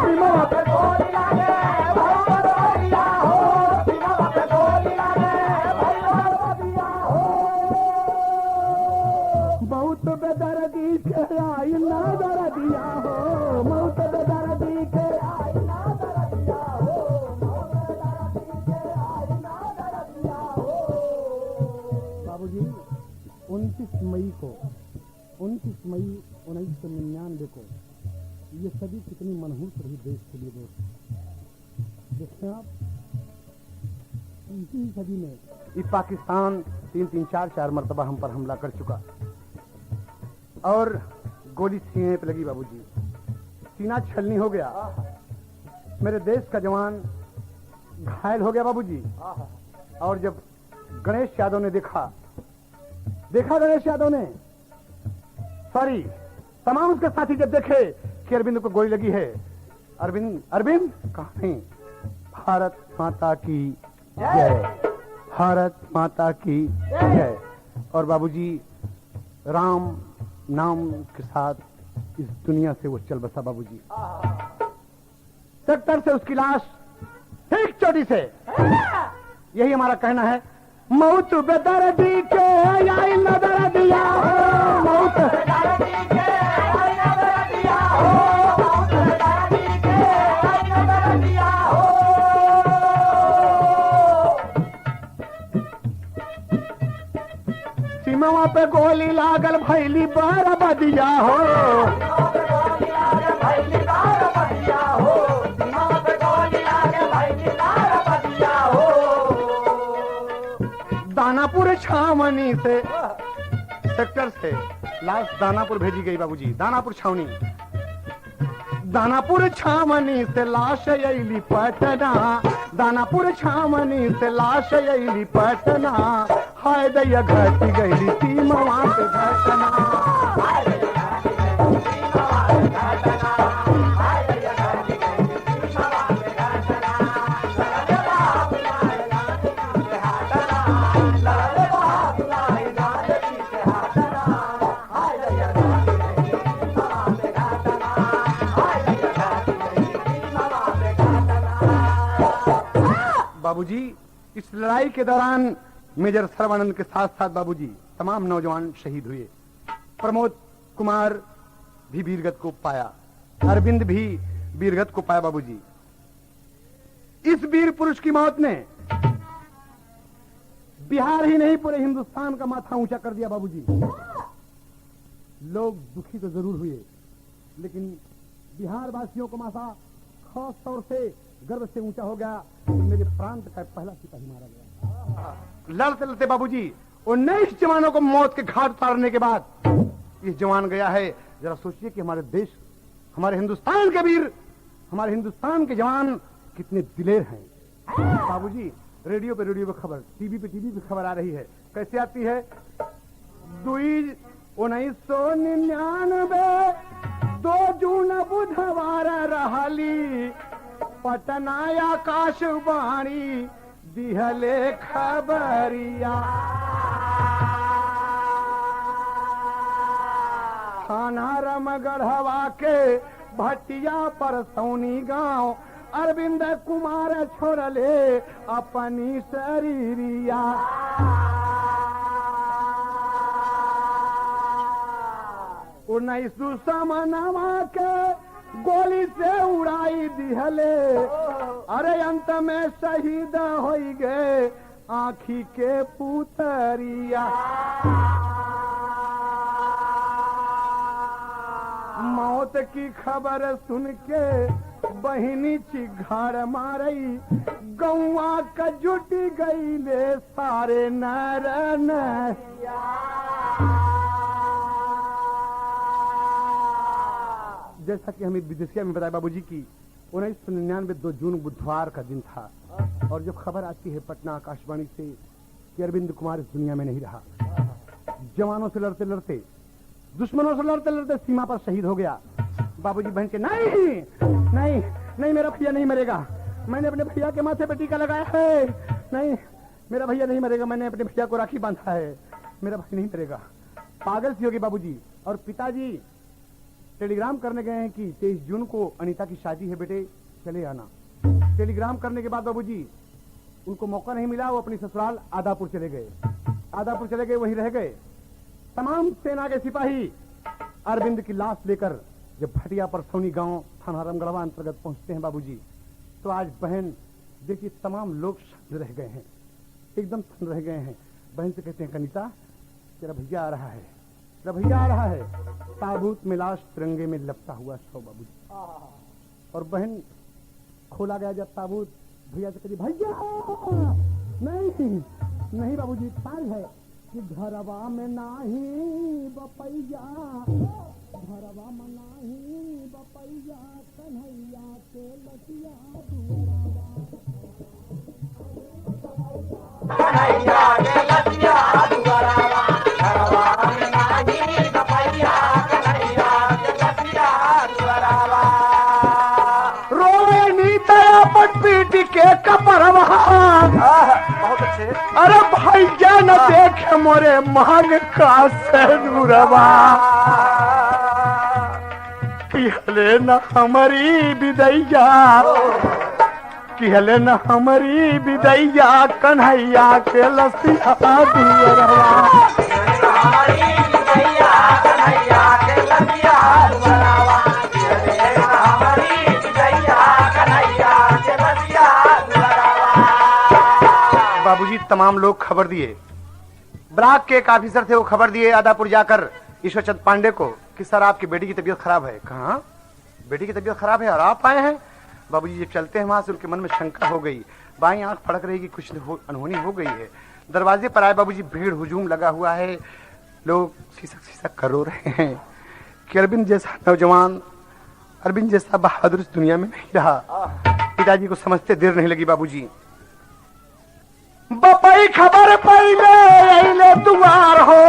सीनावा पे गोली लागे, भैली बरबदिया हो, सीनावा पे गोली लागे, भैली बरबदिया हो। बहुत बेदर्दी के आई ना दर्दिया हो, बहुत बेदर्दी के आई ना दर्दिया हो, बहुत बेदर्दी के आई ना दर्दिया हो। बाबूजी, 29 मई 1999 को ये सदी कितनी मनहूस रही देश के लिए दोस्त। देखते हैं आप, इसी सदी में ये पाकिस्तान 3-4 मरतबा हम पर हमला कर चुका और गोली सीने पे लगी बाबूजी, सीना छलनी हो गया। मेरे देश का जवान घायल हो गया बाबूजी। और जब गणेश यादव ने देखा गणेश यादव ने, सॉरी, तमाम उसके साथी जब देखे कि अरविंद को गोली लगी है, अरविंद कहाँ नहीं, भारत माता की जय, भारत माता की जय। और बाबूजी राम नाम के साथ इस दुनिया से वो चल बसा बाबूजी। सेक्टर से उसकी लाश ठीक चोटी से, यही हमारा कहना है, मौत बेदर्दी के आई न दर्दिया हो, मौत बेदर्दी के आई न दर्दिया हो, मौत बेदर्दी के आई न दर्दिया हो। सीमावा पे गोली लागल भैली बरबदिया हो, दानापुर छावनी से, सेक्टर से लाश दानापुर भेजी गई बाबूजी। दानापुर छावनी, दानापुर छावनी से लाश अली पटना, दानापुर छावनी से लाश अली पटना, हाय दैया घट गई सीमा पे घटना, हाय दैया घट गई सीमा पे घटना, हाय दैया घट गई सीमा पे घटना, लड़ल बहादुर नाही जान पीछे हटना, लड़ल बहादुर नाही जान पीछे हटना, हाय दैया घट गई सीमा पे घटना, हाय दैया घट गई सीमा पे घटना। बाबूजी, इस लड़ाई के दौरान मेजर सर्वानंद के साथ साथ बाबूजी तमाम नौजवान शहीद हुए। प्रमोद कुमार भी वीरगति को पाया, अरविंद भी वीरगति को पाया बाबूजी। इस वीर पुरुष की मौत ने बिहार ही नहीं पूरे हिंदुस्तान का माथा ऊंचा कर दिया बाबूजी। लोग दुखी तो जरूर हुए, लेकिन बिहार वासियों को माथा खास तौर से गर्व से ऊंचा हो गया कि मेरे प्रांत का पहला सिपाही मारा गया। लड़ते लड़ते बाबूजी 19 जवानों को मौत के घाट उतारने के बाद ये जवान गया है। जरा सोचिए कि हमारे देश हमारे हिंदुस्तान के वीर, हमारे हिंदुस्तान के जवान कितने दिलेर हैं। बाबूजी रेडियो पे खबर, टीवी पे खबर आ रही है। कैसे आती है? 1999 2 जून बुधवार रहली पटना आकाशवाणी दिहले खबरिया। थाना रमगढ़वा के भटिया पर सौनी गांव अरविंद कुमार छोड़ले अपनी शरीरिया। 1999 के गोली से उड़ाई दिहले, अरे अंत में शहीद हो गए आँखी के पुतरिया। मौत की खबर सुन के बहिनी चिघाड़ मारई, गौवा का जुटी गई ले सारे नर नहिया। जैसा कि हमें विदेशिया में बताया बाबूजी की 1999 2 जून बुधवार का दिन था, और जब खबर आती है पटना आकाशवाणी से कि अरविंद कुमार इस दुनिया में नहीं रहा, जवानों से लड़ते लड़ते, दुश्मनों से लड़ते लड़ते सीमा पर शहीद हो गया। बाबूजी बहन के नहीं नहीं नहीं, मेरा भैया नहीं मरेगा, मैंने अपने भैया के माथे पर टीका लगाया है, नहीं मेरा भैया नहीं मरेगा, मैंने अपने भैया को राखी बांधा है, मेरा भाई नहीं मरेगा। पागल सी होगी बाबूजी। और पिताजी टेलीग्राम करने गए हैं कि 23 जून को अनीता की शादी है बेटे, चले आना। टेलीग्राम करने के बाद बाबूजी उनको मौका नहीं मिला, वो अपनी ससुराल आदापुर चले गए। आदापुर चले गए, वहीं रह गए। तमाम सेना के सिपाही अरविंद की लाश लेकर जब भटिया पर सौनी गांव थाना रामगढ़वा अंतर्गत पहुंचते हैं बाबूजी, तो आज बहन देखिए तमाम लोग सन्न रह गए हैं, एकदम सन्न रह गए हैं। बहन से कहते हैं कनिता तेरा भैया आ रहा है, तेरा भैया आ रहा है। ताबूत में लाश तिरंगे में लपटा हुआ सो बाबूजी। और बहन खोला गया जब ताबूत, भैया से कहती भैया नहीं नहीं बाबूजी, ताज है कि घरवा में नाही बपैया, घरवा में नाही बपैया, कन्हैया के लतिया
कन्हैया के लतिया दुआरावा, घरवा में नाही बपैया, कन्हैया के लतिया दुआरावा।
रोवे नी तेरा पट पीट के कपरवा,
बहुत अच्छे।
अरे भैया न देखे मोरे मांग का सनूरवा, किहले न हमारी विदैया, किहले न हमारी विदैया, कन्हैया के लसिया दुअरवा।
हमारी विदैया कन्हैया के लतिया दुआरावा, हमारी विदैया कन्हैया के लतिया दुआरावा।
बाबूजी तमाम लोग खबर दिए, ब्राक के एक ऑफिसर थे, वो खबर दिए आदापुर जाकर ईश्वरचंद पांडे को कि सर आपकी बेटी की तबीयत खराब है। कहा बेटी की तबीयत खराब है और आप आए हैं? बाबूजी जब चलते हैं वहां से उनके मन में शंका हो गई, बाईं आंख फड़क रही कि कुछ अनहोनी हो गई है। दरवाजे पर आए बाबूजी, भीड़ हुजूम लगा हुआ है, लोग सिसक सिसक कर रो रहे हैं कि अरविंद जैसा नौजवान, अरविंद जैसा बहादुर इस दुनिया में नहीं रहा। पिताजी को समझते देर नहीं लगी बाबूजी। बपई खबर पहले दुआर हो,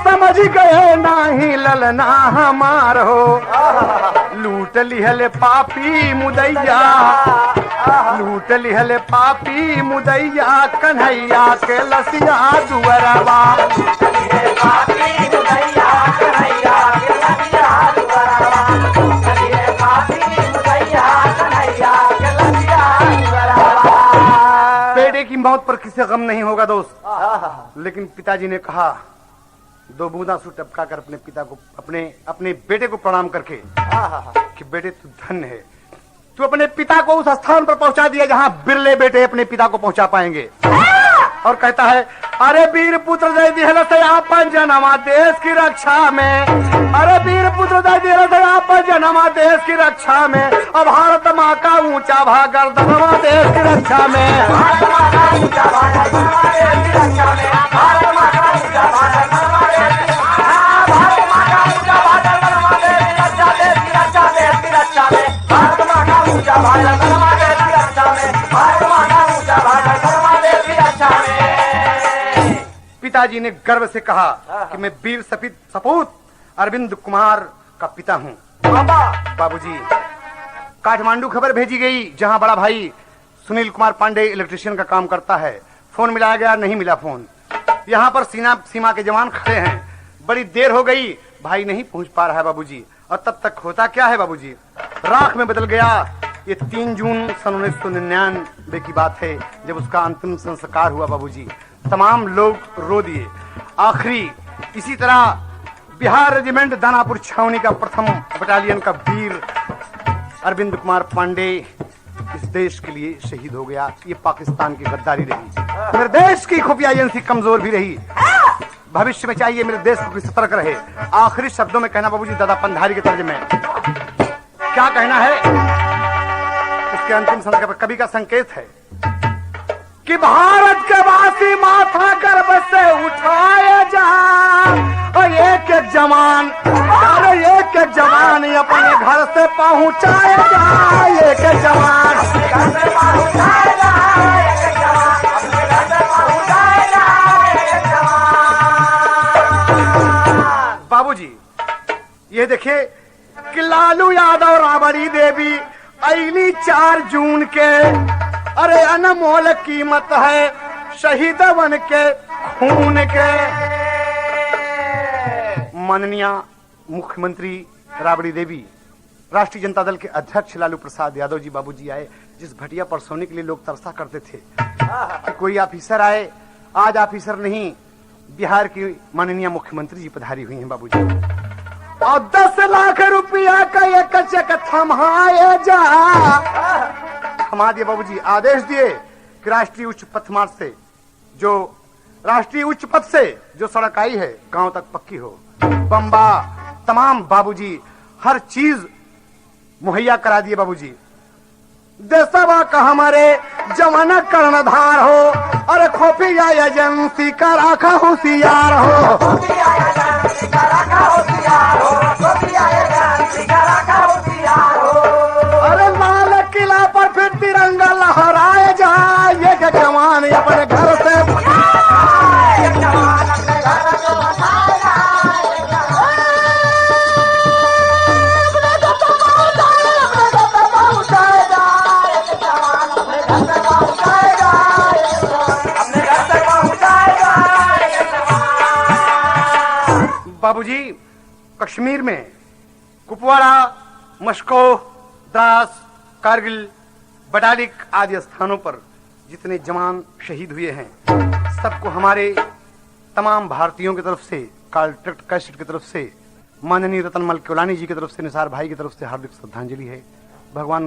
समझ गए नाही ललना हमार हो, लूट लिहले पापी मुदैया, लूट लिहले पापी मुदैया, कन्हैया के लसिया दुअरवा।
पापी मुदैया कन्हैया के लतिया दुआरावा, पापी मुदैया कन्हैया के लतिया दुआरावा।
बेटे की मौत पर किसे गम नहीं होगा दोस्त, लेकिन पिताजी ने कहा 2 बूंदा आंसू टपका कर अपने पिता को, अपने बेटे को प्रणाम करके कि बेटे तू धन्य है, तू अपने पिता को उस स्थान पर पहुंचा दिया जहां बिरले बेटे अपने पिता को पहुंचा पाएंगे। और कहता है अरे वीर पुत्र दे दिहल से आपन जनमा देश की रक्षा में, अरे वीर पुत्र दे दिहल से आपन जनमा देश की रक्षा में, अब भारत माँ का ऊंचा भागर दनमा देश की रक्षा में,
भारत माँ का ऊंचा भागर दनमा देश की रक्षा में, भारत माँ का ऊंचा भागर दनमा देश की रक्षा में, भारत माँ का ऊंचा भागर दनमा देश की रक्षा में।
पिताजी ने गर्व से कहा कि मैं वीर सपूत अरविंद कुमार का पिता हूँ। बाबूजी, काठमांडू खबर भेजी गई, जहां बड़ा भाई सुनील कुमार पांडे इलेक्ट्रिशियन का काम करता है। फोन मिलाया गया, नहीं मिला फोन। यहाँ पर सीमा के जवान खड़े हैं, बड़ी देर हो गई, भाई नहीं पहुंच पा रहा है बाबूजी। और तब तक होता क्या है बाबूजी, राख में बदल गया। ये 3 जून सन 1999 की बात है, जब उसका अंतिम संस्कार हुआ बाबूजी। तमाम लोग रो दिए। आखिरी इसी तरह बिहार रेजिमेंट दानापुर छावनी का 1म बटालियन का वीर अरविंद कुमार पांडे इस देश के लिए शहीद हो गया। ये पाकिस्तान की गद्दारी रही, मेरे देश की खुफिया एजेंसी कमजोर भी रही। भविष्य में चाहिए मेरे देश को सतर्क रहे। आखिरी शब्दों में कहना बाबूजी, दादा पंधारी के तर्ज में क्या कहना है, उसके अंतिम संस्कार पर कवि का संकेत है कि भारत के वासी माथा गर्भ से उठाए जा, और एक एक जवान, अरे एक एक जवान अपने घर से पहुंचाए जा, एक एक जवान घर से पहुंचाए जा, एक एक जवान अपने घर से पहुंचाए जा, एक एक जवान। बाबूजी, ये देखिए कि लालू यादव राबड़ी देवी अगली 4 जून के, अरे अनमोल कीमत है शहीदवन के खून के। माननीय मुख्यमंत्री राबड़ी देवी, राष्ट्रीय जनता दल के अध्यक्ष लालू प्रसाद यादव जी बाबूजी आए। जिस भटिया पर सोने के लिए लोग तरसा करते थे कि कोई ऑफिसर आए, आज ऑफिसर नहीं, बिहार की माननीय मुख्यमंत्री जी पधारी हुई हैं बाबूजी। और 10 लाख रुपया का एक चेक थमाए जा, थमा दिए बाबूजी। आदेश दिए कि राष्ट्रीय उच्च पथ मार्ग से, जो राष्ट्रीय उच्च पथ से जो सड़क आई है गांव तक पक्की हो। बम्बा तमाम बाबूजी हर चीज मुहैया करा दिए बाबूजी। देशवा का हमारे जवाना कर्णधार हो, और खुफिया एजेंसी का राखा होशियार हो, खुफिया एजेंसी का राखा होशियार हो, खुफिया एजेंसी का राखा होशियार हो। अरे लाल किला पर फिर तिरंगा लहराए जाए, ये जवान अपने घर से बाबूजी। कश्मीर में कुपवाड़ा, मस्को, द्रास, कारगिल, बटालिक आदि स्थानों पर जितने जवान शहीद हुए हैं, सबको हमारे तमाम भारतीयों की तरफ से, कॉन्ट्रैक्ट कैसेट की तरफ से, माननीय रतनमल केवलानी जी की तरफ से, निसार भाई की तरफ से हार्दिक श्रद्धांजलि है। भगवान